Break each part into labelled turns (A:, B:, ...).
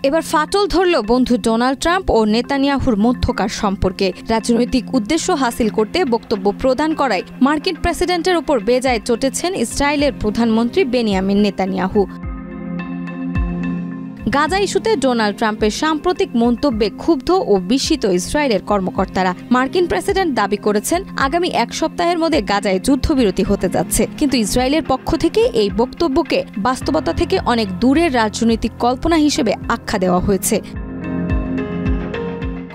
A: এবার ফাটল ধরল বন্ধু ডোনাল্ড ট্রাম্প ও নেতানিয়াহুর মধ্যকার সম্পর্কে। রাজনৈতিক উদ্দেশ্য হাসিল করতে বক্তব্য প্রদান করায় মার্কিন প্রেসিডেন্টের উপর বেজায় চটেছেন ইসরায়েলের প্রধানমন্ত্রী বেনিয়ামিন নেতানিয়াহু। গাজা ইস্যুতে ডোনাল্ড ট্রাম্পের সাম্প্রতিক মন্তব্যে ক্ষুব্ধ ও বিস্মিত ইসরায়েলের কর্মকর্তারা। মার্কিন প্রেসিডেন্ট দাবি করেছেন আগামী এক সপ্তাহের মধ্যে গাজায় যুদ্ধবিরতি হতে যাচ্ছে, কিন্তু ইসরায়েলের পক্ষ থেকে এই বক্তব্যকে বাস্তবতা থেকে অনেক দূরের রাজনৈতিক কল্পনা হিসেবে আখ্যা দেওয়া হয়েছে।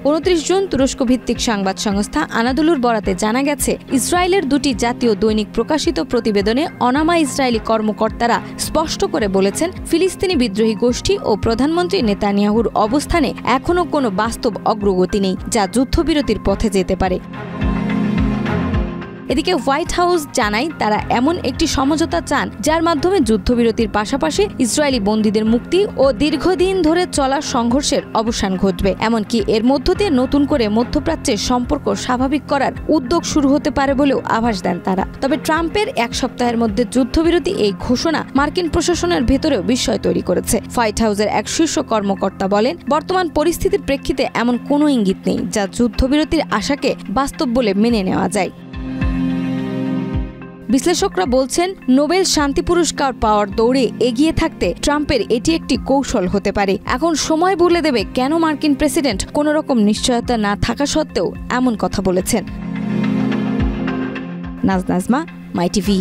A: 29 জুন তুরস্ক ভিত্তিক সংবাদ সংস্থা আনাদুলুর বরাতে জানা গেছে, ইসরায়েলের দুটি জাতীয় দৈনিক প্রকাশিত প্রতিবেদনে অনামা ইসরায়েলি কর্মকর্তারা স্পষ্ট করে বলেছেন, ফিলিস্তিনি বিদ্রোহী গোষ্ঠী ও প্রধানমন্ত্রী নেতানিয়াহুর অবস্থানে এখনও কোনো বাস্তব অগ্রগতি নেই, যা যুদ্ধবিরতির পথে যেতে পারে। এদিকে হোয়াইট হাউস জানায়, তারা এমন একটি সমঝোতা চান যার মাধ্যমে যুদ্ধবিরতির পাশাপাশি ইসরায়েলি বন্দীদের মুক্তি ও দীর্ঘদিন ধরে চলা সংঘর্ষের অবসান ঘটবে। এমনকি এর মধ্য দিয়ে নতুন করে মধ্যপ্রাচ্যের সম্পর্ক স্বাভাবিক করার উদ্যোগ শুরু হতে পারে বলেও আভাস দেন তারা। তবে ট্রাম্পের এক সপ্তাহের মধ্যে যুদ্ধবিরতি এই ঘোষণা মার্কিন প্রশাসনের ভেতরেও বিস্ময় তৈরি করেছে। হোয়াইট হাউসের এক শীর্ষ কর্মকর্তা বলেন, বর্তমান পরিস্থিতির প্রেক্ষিতে এমন কোনো ইঙ্গিত নেই যা যুদ্ধবিরতির আশাকে বাস্তব বলে মেনে নেওয়া যায়। বিশ্লেষকরা বলছেন, নোবেল শান্তি পুরস্কার পাওয়ার দৌড়ে এগিয়ে থাকতে ট্রাম্পের এটি একটি কৌশল হতে পারে। এখন সময় বলে দেবে কেন মার্কিন প্রেসিডেন্ট কোনো রকম নিশ্চয়তা না থাকা সত্ত্বেও এমন কথা বলেছেন। নাজমা, মাই টিভি।